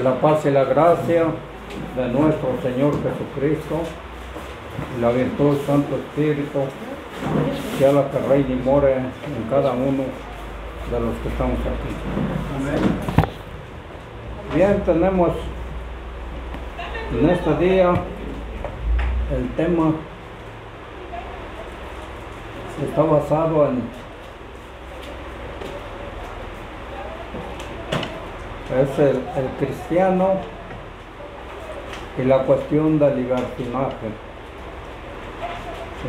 la paz y la gracia de nuestro Señor Jesucristo y la virtud del Santo Espíritu sea la que reine y more en cada uno de los que estamos aquí. Amén. Bien, tenemos en este día el tema está basado es el cristiano y la cuestión del libertinaje.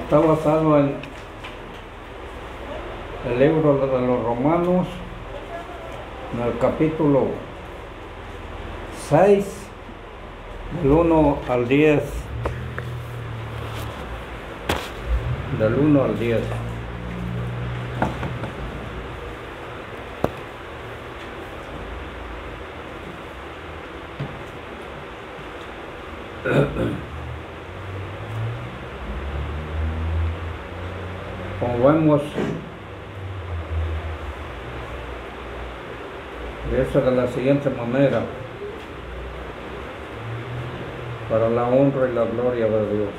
Está basado en el libro de los Romanos, en el capítulo 6, del 1 al 10. Del 1 al 10. Como vemos, dice de la siguiente manera: para la honra y la gloria de Dios.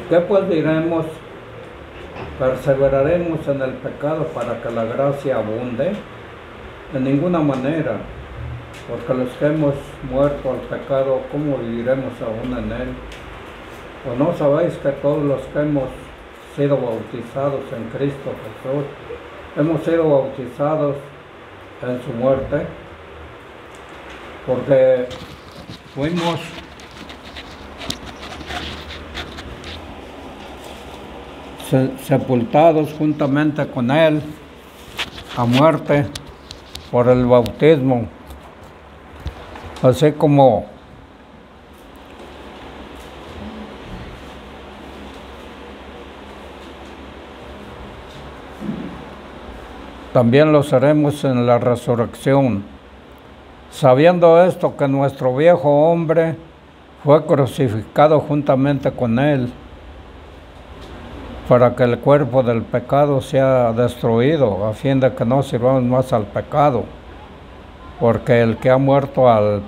¿Qué pues diremos? ¿Perseveraremos en el pecado para que la gracia abunde? De ninguna manera, porque los que hemos muerto al pecado, ¿cómo viviremos aún en él? ¿O no sabéis que todos los que hemos sido bautizados en Cristo Jesús, hemos sido bautizados en su muerte? Porque fuimos sepultados juntamente con él a muerte por el bautismo, así como también lo seremos en la resurrección, sabiendo esto, que nuestro viejo hombre fue crucificado juntamente con él, para que el cuerpo del pecado sea destruido, a fin de que no sirvamos más al pecado, porque el que ha muerto al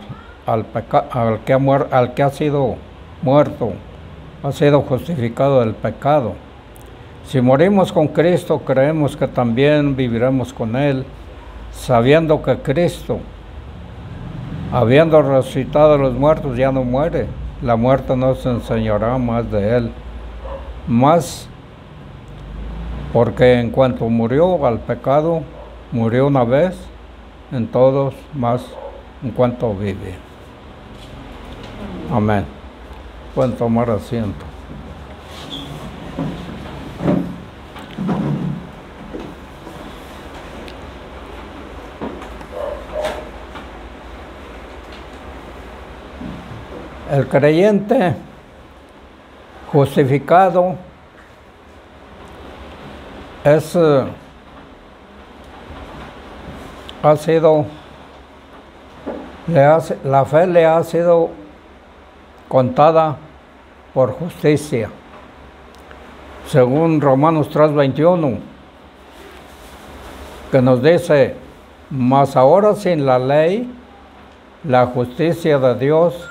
que ha sido muerto, ha sido justificado del pecado. Si morimos con Cristo, creemos que también viviremos con él, sabiendo que Cristo, habiendo resucitado a los muertos, ya no muere. La muerte no se enseñará más de él. Más porque en cuanto murió al pecado, murió una vez en todos, más en cuanto vive. Amén. Pueden tomar asiento. El creyente justificado la fe le ha sido contada por justicia, según Romanos 3:21, que nos dice: mas ahora sin la ley, la justicia de Dios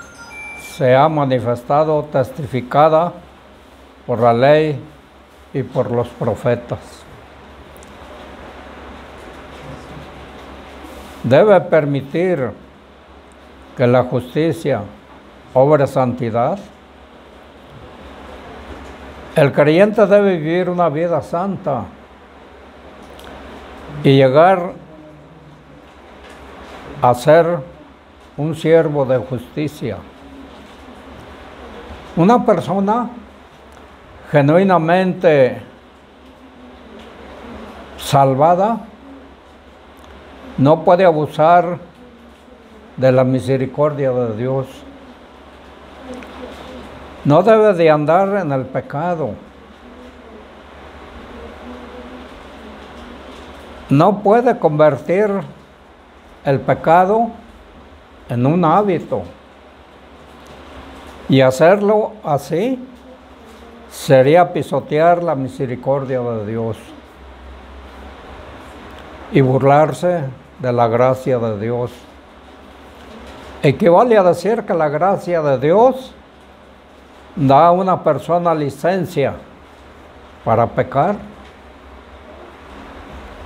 se ha manifestado, testificada por la ley y por los profetas. Debe permitir que la justicia obre santidad. El creyente debe vivir una vida santa y llegar a ser un siervo de justicia. Una persona genuinamente salvada no puede abusar de la misericordia de Dios. No debe de andar en el pecado. No puede convertir el pecado en un hábito. Y hacerlo así sería pisotear la misericordia de Dios y burlarse de la gracia de Dios. equivale a decir que la gracia de Dios da a una persona licencia para pecar.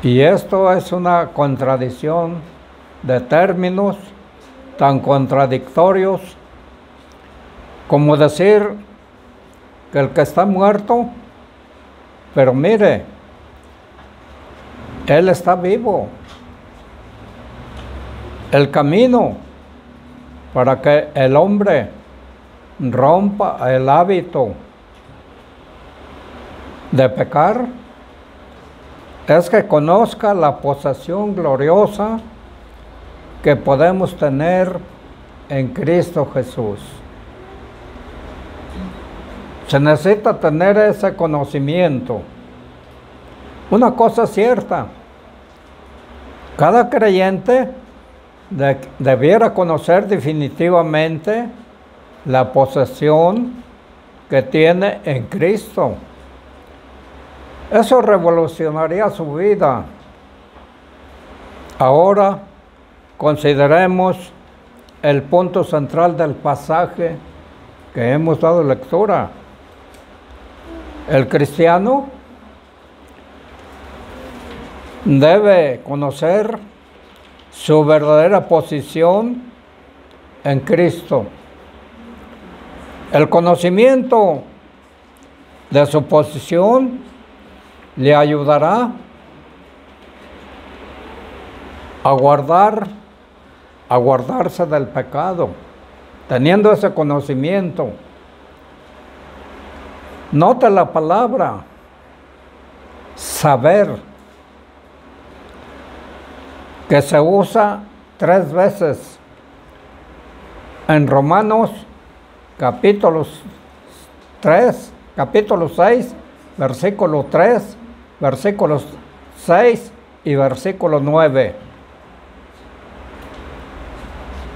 Y esto es una contradicción de términos tan contradictorios como decir que el que está muerto, pero mire, él está vivo. El camino para que el hombre rompa el hábito de pecar es que conozca la posesión gloriosa que podemos tener en Cristo Jesús. Se necesita tener ese conocimiento. Una cosa cierta, cada creyente debiera conocer definitivamente la posesión que tiene en Cristo. Eso revolucionaría su vida. Ahora consideremos el punto central del pasaje que hemos dado lectura. El cristiano debe conocer su verdadera posición en Cristo. El conocimiento de su posición le ayudará a guardarse del pecado. Teniendo ese conocimiento, note la palabra saber, que se usa 3 veces en Romanos capítulo 6, versículo 3, versículos 6 y versículo 9.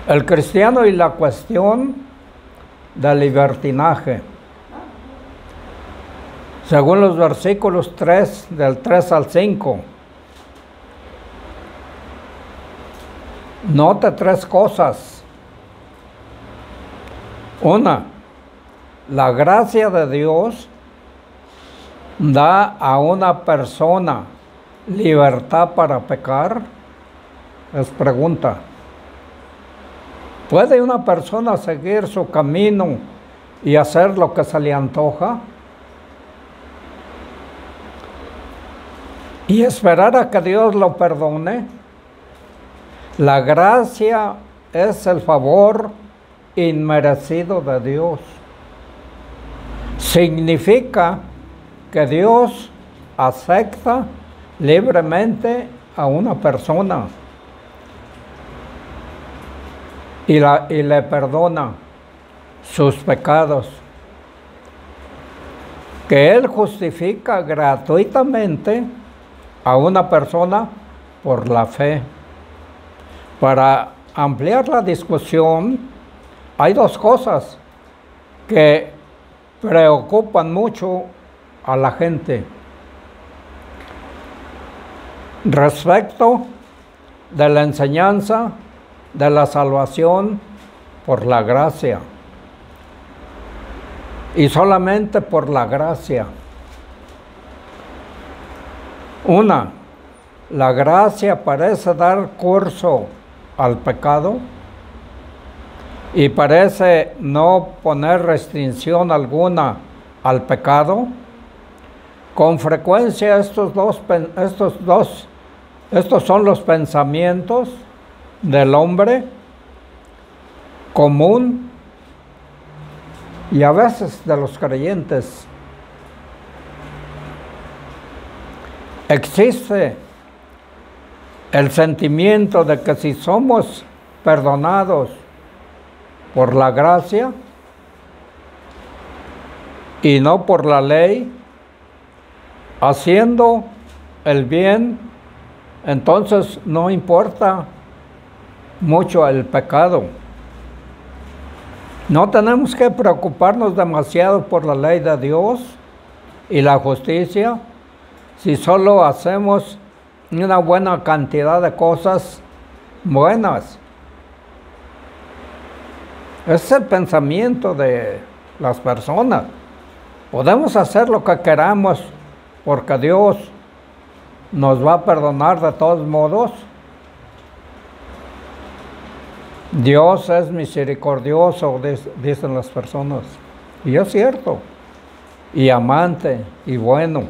El cristiano y la cuestión del libertinaje. Según los versículos 3, del 3 al 5. Note 3 cosas. Una, la gracia de Dios da a una persona libertad para pecar. Es pregunta. ¿Puede una persona seguir su camino y hacer lo que se le antoja? ¿Y esperar a que Dios lo perdone? La gracia es el favor inmerecido de Dios. Significa que Dios acepta libremente a una persona y le perdona sus pecados, que Él justifica gratuitamente a una persona por la fe. Para ampliar la discusión, hay 2 cosas que preocupan mucho a la gente respecto de la enseñanza de la salvación por la gracia y solamente por la gracia. Una, la gracia parece dar curso al pecado y parece no poner restricción alguna al pecado. Con frecuencia estos son los pensamientos del hombre común y a veces de los creyentes. Existe el sentimiento de que si somos perdonados por la gracia y no por la ley, haciendo el bien, entonces no importa mucho el pecado. No tenemos que preocuparnos demasiado por la ley de Dios y la justicia si solo hacemos una buena cantidad de cosas buenas. Es el pensamiento de las personas. Podemos hacer lo que queramos porque Dios nos va a perdonar de todos modos. Dios es misericordioso, dicen las personas. Y es cierto. Y amante y bueno.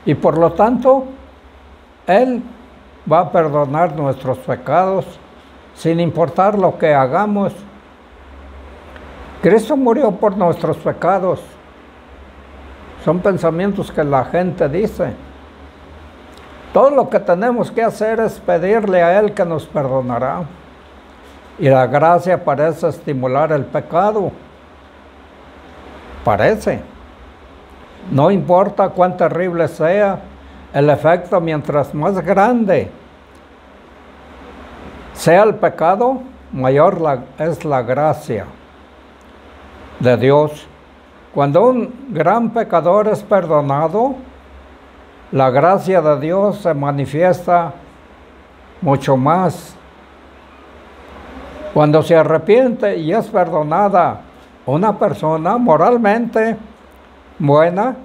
Y por lo tanto, Él va a perdonar nuestros pecados sin importar lo que hagamos. Cristo murió por nuestros pecados. Son pensamientos que la gente dice. Todo lo que tenemos que hacer es pedirle a Él que nos perdonará. Y la gracia parece estimular el pecado. Parece. No importa cuán terrible sea el efecto, mientras más grande sea el pecado, mayor es la gracia de Dios. Cuando un gran pecador es perdonado, la gracia de Dios se manifiesta mucho más. Cuando se arrepiente y es perdonada una persona moralmente buena,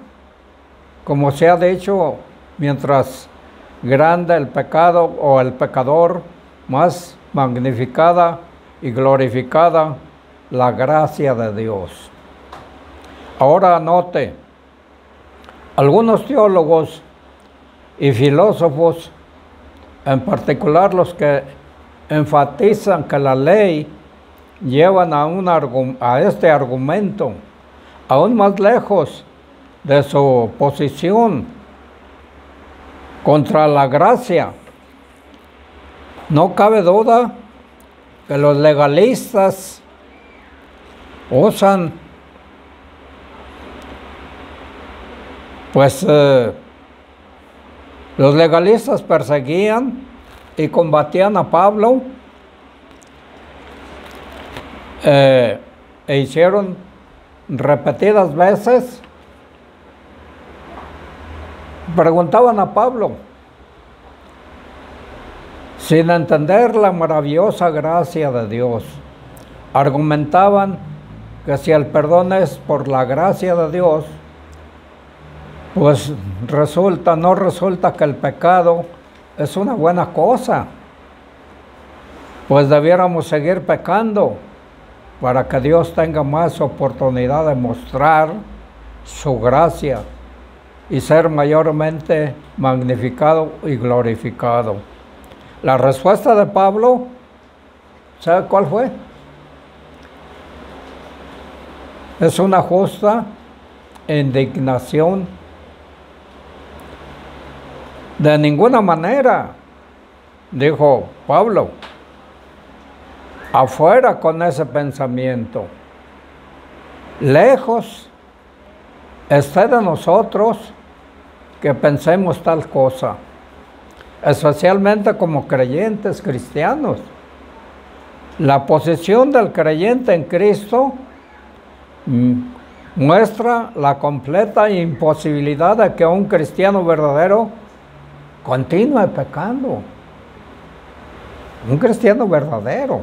como se ha dicho, mientras grande el pecado o el pecador, más magnificada y glorificada la gracia de Dios. Ahora note, algunos teólogos y filósofos, en particular los que enfatizan que la ley llevan a este argumento aún más lejos de su posición contra la gracia. No cabe duda que los legalistas usan los legalistas perseguían y combatían a Pablo e hicieron repetidas veces, preguntaban a Pablo sin entender la maravillosa gracia de Dios. Argumentaban que si el perdón es por la gracia de Dios, pues no resulta que el pecado es una buena cosa, pues debiéramos seguir pecando para que Dios tenga más oportunidad de mostrar su gracia y ser mayormente magnificado y glorificado. La respuesta de Pablo, ¿sabe cuál fue? Es una justa indignación. De ninguna manera, dijo Pablo, afuera con ese pensamiento. Lejos esté de nosotros que pensemos tal cosa, especialmente como creyentes cristianos. La posición del creyente en Cristo muestra la completa imposibilidad de que un cristiano verdadero continúe pecando. Un cristiano verdadero.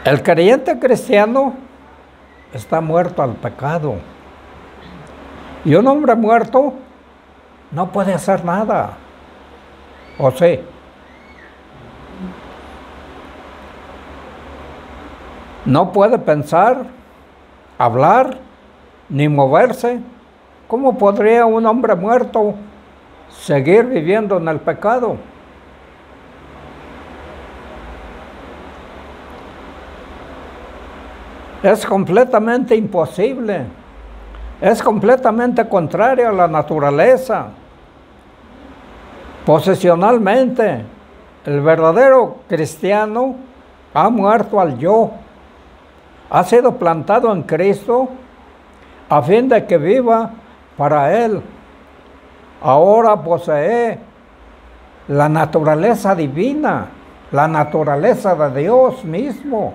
El creyente cristiano está muerto al pecado. Y un hombre muerto no puede hacer nada. ¿O sí? No puede pensar, hablar, ni moverse. ¿Cómo podría un hombre muerto seguir viviendo en el pecado? Es completamente imposible. Es completamente contrario a la naturaleza. Posicionalmente, el verdadero cristiano ha muerto al yo. Ha sido plantado en Cristo a fin de que viva para Él. Ahora posee la naturaleza divina, la naturaleza de Dios mismo.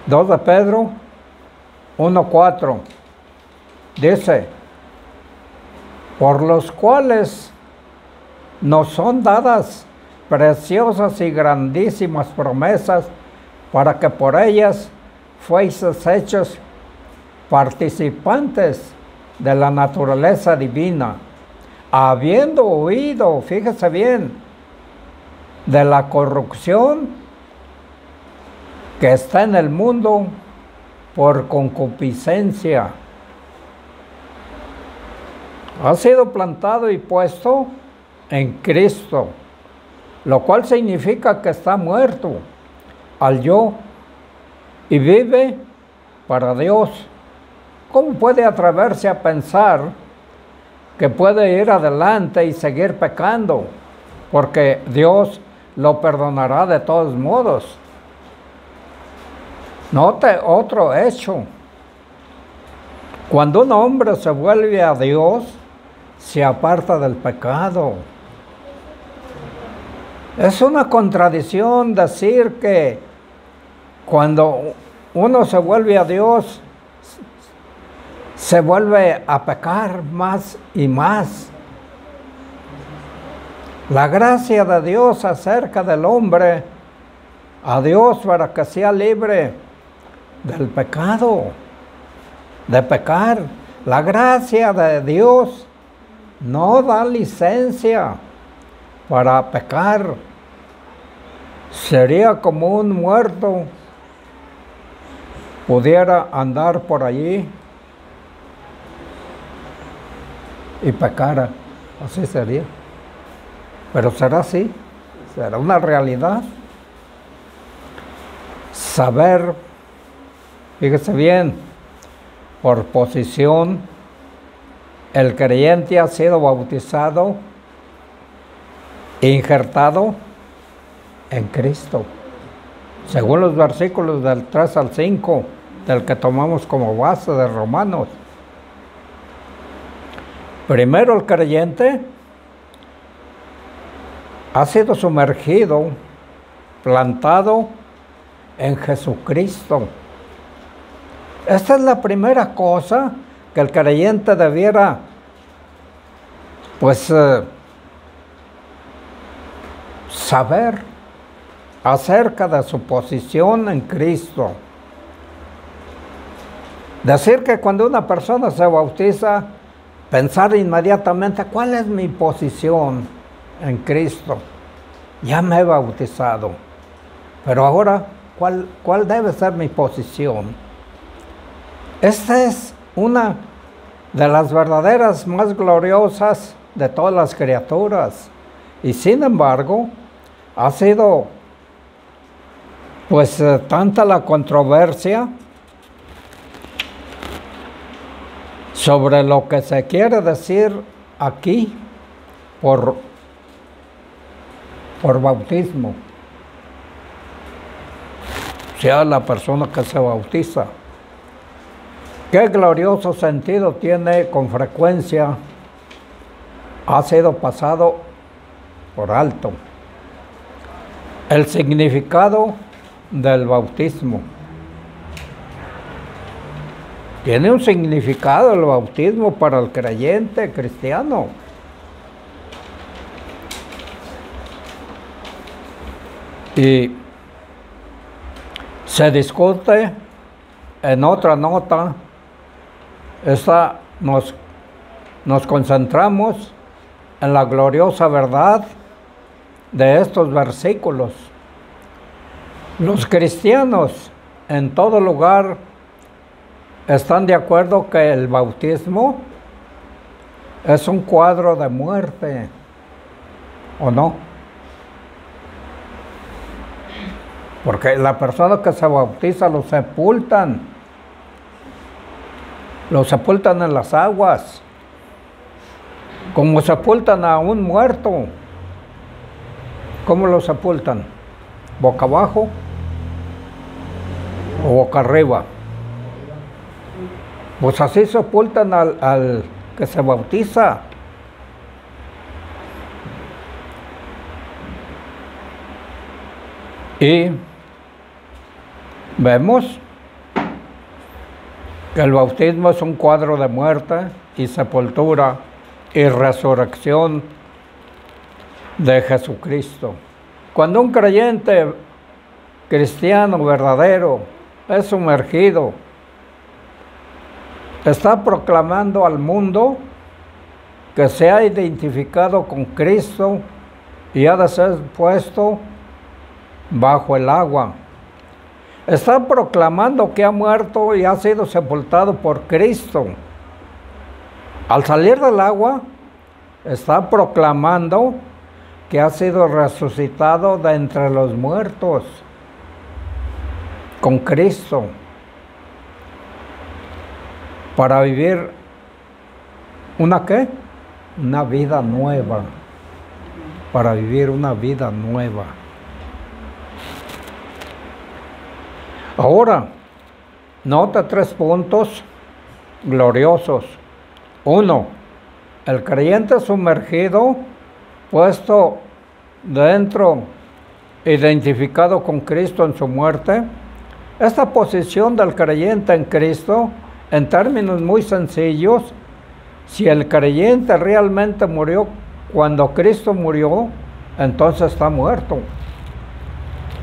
2 de Pedro 1:4 dice, por los cuales nos son dadas preciosas y grandísimas promesas para que por ellas fueseis hechos participantes de la naturaleza divina, habiendo huido, fíjese bien, de la corrupción que está en el mundo por concupiscencia. Ha sido plantado y puesto en Cristo, lo cual significa que está muerto al yo y vive para Dios. ¿Cómo puede atreverse a pensar que puede ir adelante y seguir pecando? Porque Dios lo perdonará de todos modos. Note otro hecho. Cuando un hombre se vuelve a Dios, se aparta del pecado. Es una contradicción decir que cuando uno se vuelve a Dios, se vuelve a pecar más y más. La gracia de Dios acerca del hombre a Dios para que sea libre del pecado, de pecar. La gracia de Dios no da licencia para pecar. Sería como un muerto pudiera andar por allí y pecara. Así sería. Pero será así, será una realidad. Saber, fíjese bien, por posición, el creyente ha sido bautizado, injertado en Cristo, según los versículos del 3 al 5, del que tomamos como base de Romanos. Primero el creyente ha sido sumergido, plantado en Jesucristo. Esta es la primera cosa que el creyente debiera, saber acerca de su posición en Cristo. Decir que cuando una persona se bautiza, pensar inmediatamente, ¿cuál es mi posición en Cristo? Ya me he bautizado, pero ahora, ¿cuál debe ser mi posición? Esta es una de las verdaderas más gloriosas de todas las criaturas, y sin embargo, ha sido tanta la controversia sobre lo que se quiere decir aquí por bautismo, sea la persona que se bautiza. Qué glorioso sentido tiene con frecuencia, ha sido pasado por alto. El significado del bautismo. Tiene un significado el bautismo para el creyente cristiano. Y se discute en otra nota. Nos concentramos en la gloriosa verdad de estos versículos. Los cristianos en todo lugar están de acuerdo que el bautismo es un cuadro de muerte, ¿o no? Porque la persona que se bautiza lo sepultan en las aguas, como sepultan a un muerto. ¿Cómo lo sepultan? ¿Boca abajo o boca arriba? Pues así sepultan al que se bautiza. Y vemos que el bautismo es un cuadro de muerte y sepultura y resurrección de Jesucristo. Cuando un creyente cristiano verdadero es sumergido, está proclamando al mundo que se ha identificado con Cristo y ha de ser puesto bajo el agua. Está proclamando que ha muerto y ha sido sepultado por Cristo. Al salir del agua, está proclamando que ha sido resucitado de entre los muertos con Cristo para vivir ¿una qué? Una vida nueva. Para vivir una vida nueva. Ahora, nota 3 puntos gloriosos. 1. El creyente sumergido, puesto dentro, identificado con Cristo en su muerte. Esta posición del creyente en Cristo, en términos muy sencillos, si el creyente realmente murió cuando Cristo murió, entonces está muerto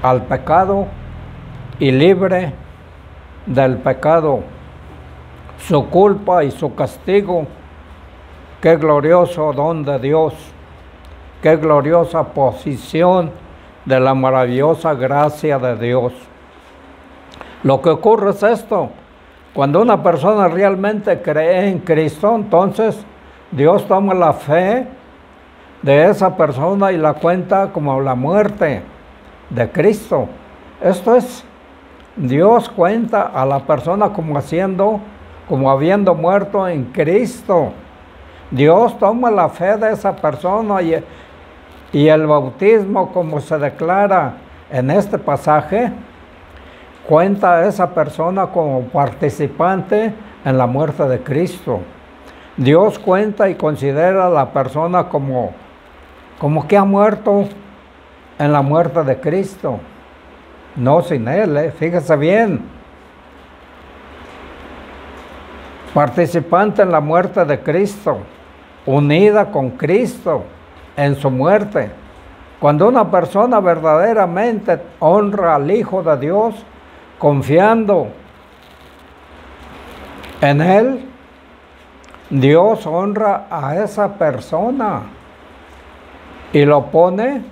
al pecado y libre del pecado, su culpa y su castigo. Qué glorioso don de Dios, qué gloriosa posición de la maravillosa gracia de Dios. Lo que ocurre es esto: cuando una persona realmente cree en Cristo, entonces Dios toma la fe de esa persona y la cuenta como la muerte de Cristo. Esto es, Dios cuenta a la persona como habiendo muerto en Cristo. Dios toma la fe de esa persona y el bautismo, como se declara en este pasaje, cuenta a esa persona como participante en la muerte de Cristo. Dios cuenta y considera a la persona como que ha muerto en la muerte de Cristo. No sin Él, fíjese bien. Participante en la muerte de Cristo, unida con Cristo en su muerte. Cuando una persona verdaderamente honra al Hijo de Dios, confiando en Él, Dios honra a esa persona y lo pone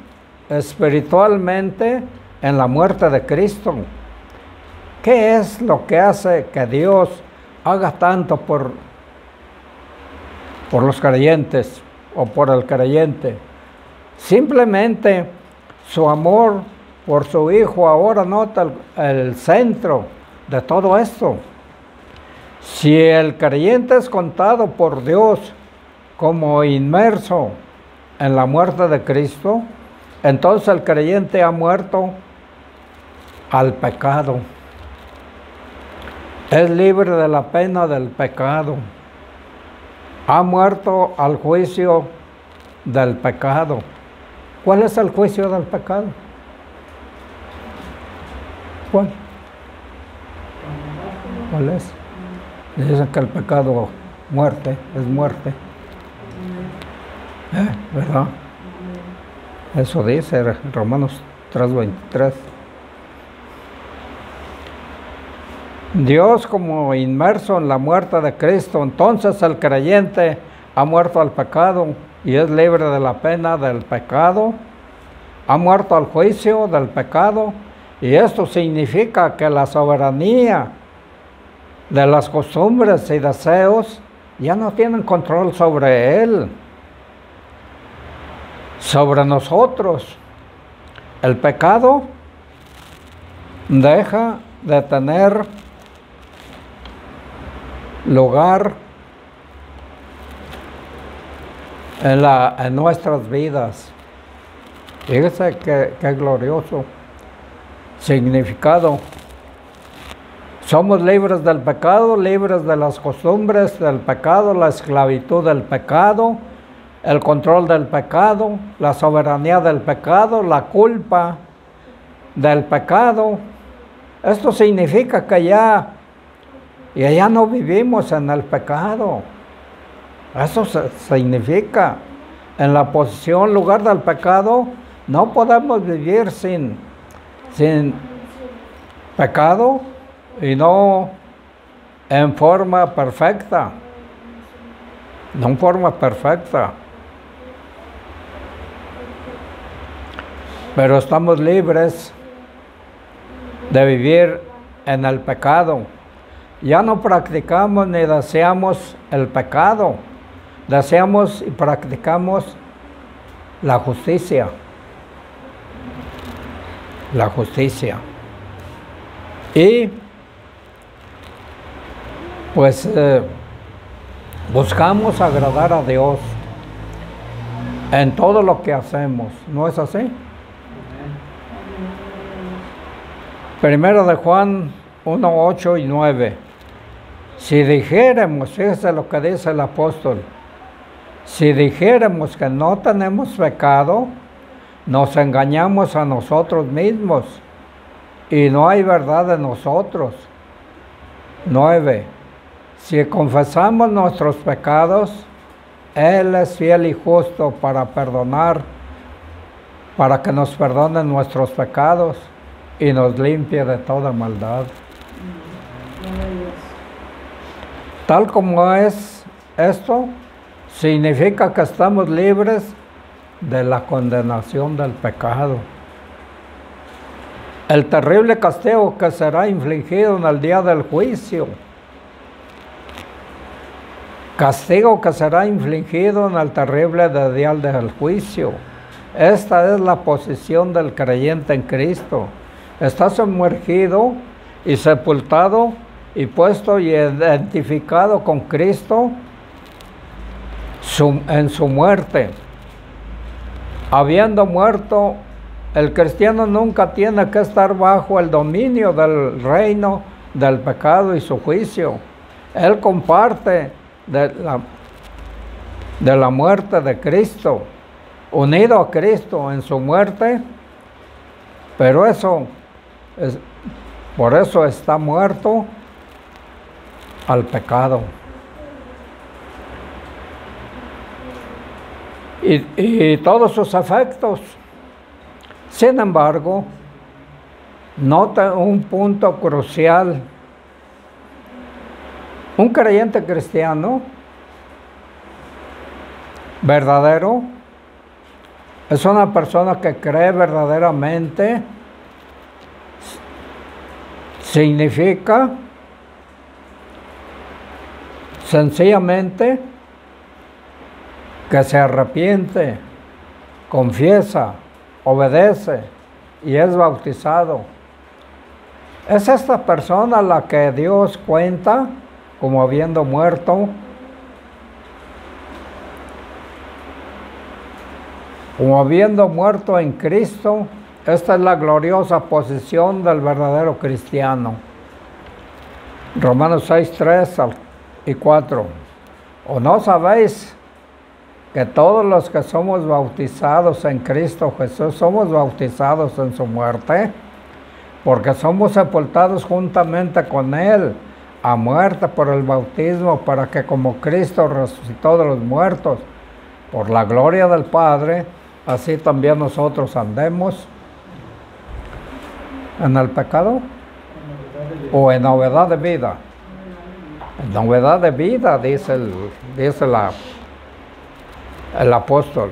espiritualmente en la muerte de Cristo. ¿Qué es lo que hace que Dios haga tanto por los creyentes o por el creyente? Simplemente su amor por su Hijo. Ahora nota el centro de todo esto. Si el creyente es contado por Dios como inmerso en la muerte de Cristo, entonces el creyente ha muerto al pecado. Es libre de la pena del pecado. Ha muerto al juicio del pecado. ¿Cuál es el juicio del pecado? ¿Cuál? ¿Cuál es? Dicen que el pecado, muerte, es muerte. ¿Verdad? Eso dice Romanos 3:23. Dios como inmerso en la muerte de Cristo, entonces el creyente ha muerto al pecado y es libre de la pena del pecado, ha muerto al juicio del pecado, y esto significa que la soberanía de las costumbres y deseos ya no tienen control sobre él, sobre nosotros. El pecado deja de tener lugar en nuestras vidas. Fíjese qué glorioso significado. Somos libres del pecado, libres de las costumbres del pecado, la esclavitud del pecado, el control del pecado, la soberanía del pecado, la culpa del pecado. Esto significa que ya no vivimos en el pecado. Eso significa en la posición, lugar del pecado, no podemos vivir sin pecado y no en forma perfecta. No en forma perfecta. Pero estamos libres de vivir en el pecado. Ya no practicamos ni deseamos el pecado. Deseamos y practicamos la justicia. La justicia. Y pues buscamos agradar a Dios en todo lo que hacemos. ¿No es así? Primero de Juan 1, 8 y 9. Si dijéramos, fíjese lo que dice el apóstol, si dijéramos que no tenemos pecado, nos engañamos a nosotros mismos y no hay verdad en nosotros. 9. Si confesamos nuestros pecados, Él es fiel y justo para que nos perdone nuestros pecados y nos limpie de toda maldad. Tal como es esto, significa que estamos libres de la condenación del pecado. El terrible castigo que será infligido en el día del juicio. Castigo que será infligido en el terrible día del juicio. Esta es la posición del creyente en Cristo. Está sumergido y sepultado y puesto y identificado con Cristo en su muerte. Habiendo muerto, el cristiano nunca tiene que estar bajo el dominio del reino del pecado y su juicio. Él comparte de la muerte de Cristo, unido a Cristo en su muerte, pero por eso está muerto al pecado. Y todos sus efectos. Sin embargo, nota un punto crucial. Un creyente cristiano verdadero es una persona que cree verdaderamente. Significa sencillamente que se arrepiente, confiesa, obedece y es bautizado. Es esta persona la que Dios cuenta como habiendo muerto, en Cristo. Esta es la gloriosa posición del verdadero cristiano. Romanos 6, 3 y 4. ¿O no sabéis que todos los que somos bautizados en Cristo Jesús somos bautizados en su muerte? Porque somos sepultados juntamente con Él a muerte por el bautismo, para que como Cristo resucitó de los muertos por la gloria del Padre, así también nosotros andemos en el pecado o en novedad de vida. En novedad de vida, dice el apóstol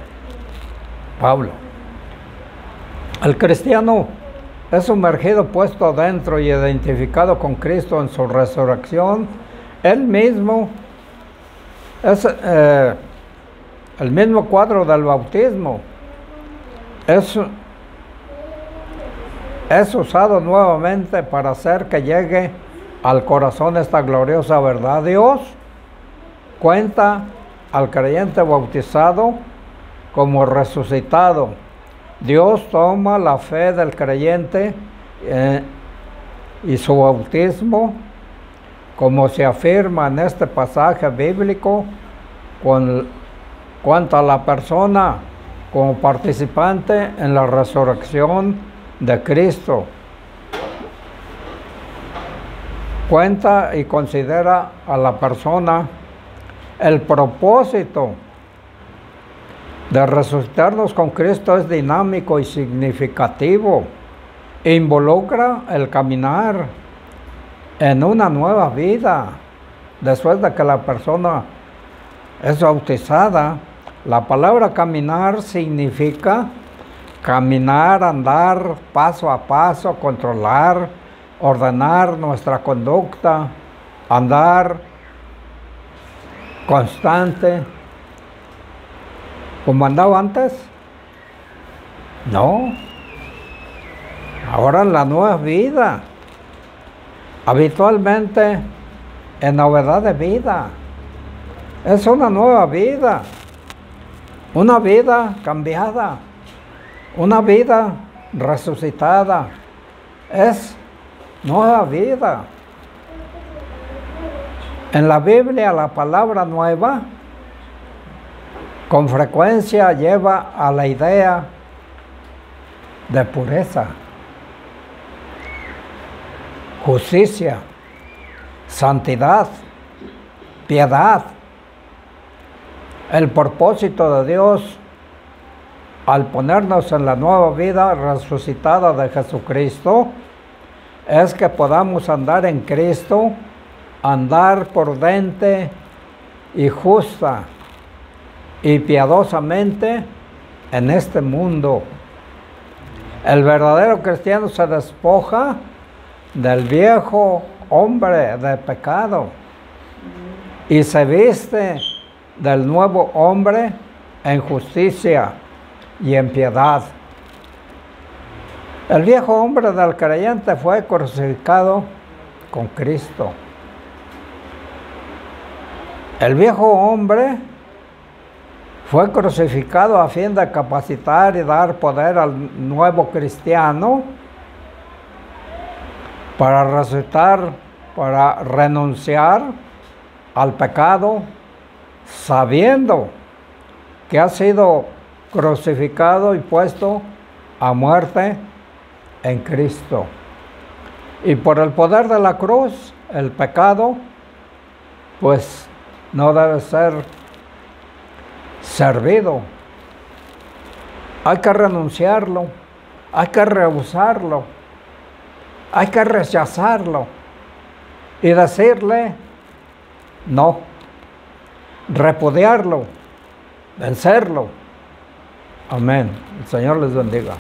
Pablo. El cristiano es sumergido, puesto dentro y identificado con Cristo en su resurrección. Él mismo es el mismo cuadro del bautismo. Es usado nuevamente para hacer que llegue al corazón esta gloriosa verdad. Dios cuenta al creyente bautizado como resucitado. Dios toma la fe del creyente y su bautismo, como se afirma en este pasaje bíblico, cuanto a la persona como participante en la resurrección de Cristo. Cuenta y considera a la persona el propósito de resucitarnos con Cristo es dinámico y significativo. Involucra el caminar en una nueva vida. Después de que la persona es bautizada, la palabra caminar significa caminar, andar paso a paso, controlar, ordenar nuestra conducta, andar constante. ¿Como andaba antes? No. Ahora en la nueva vida, habitualmente en novedad de vida. Es una nueva vida, una vida cambiada, una vida resucitada. Es nueva vida. En la Biblia la palabra nueva con frecuencia lleva a la idea de pureza, justicia, santidad, piedad. El propósito de Dios al ponernos en la nueva vida resucitada de Jesucristo es que podamos andar en Cristo, andar prudente y justa y piadosamente en este mundo. El verdadero cristiano se despoja del viejo hombre de pecado y se viste del nuevo hombre en justicia y en piedad. El viejo hombre del creyente fue crucificado con Cristo. El viejo hombre fue crucificado a fin de capacitar y dar poder al nuevo cristiano para resucitar, para renunciar al pecado, sabiendo que ha sido crucificado y puesto a muerte en Cristo. Y por el poder de la cruz, el pecado, pues no debe ser servido. Hay que renunciarlo, hay que rehusarlo, hay que rechazarlo y decirle no, repudiarlo, vencerlo. Amén. El Señor les bendiga.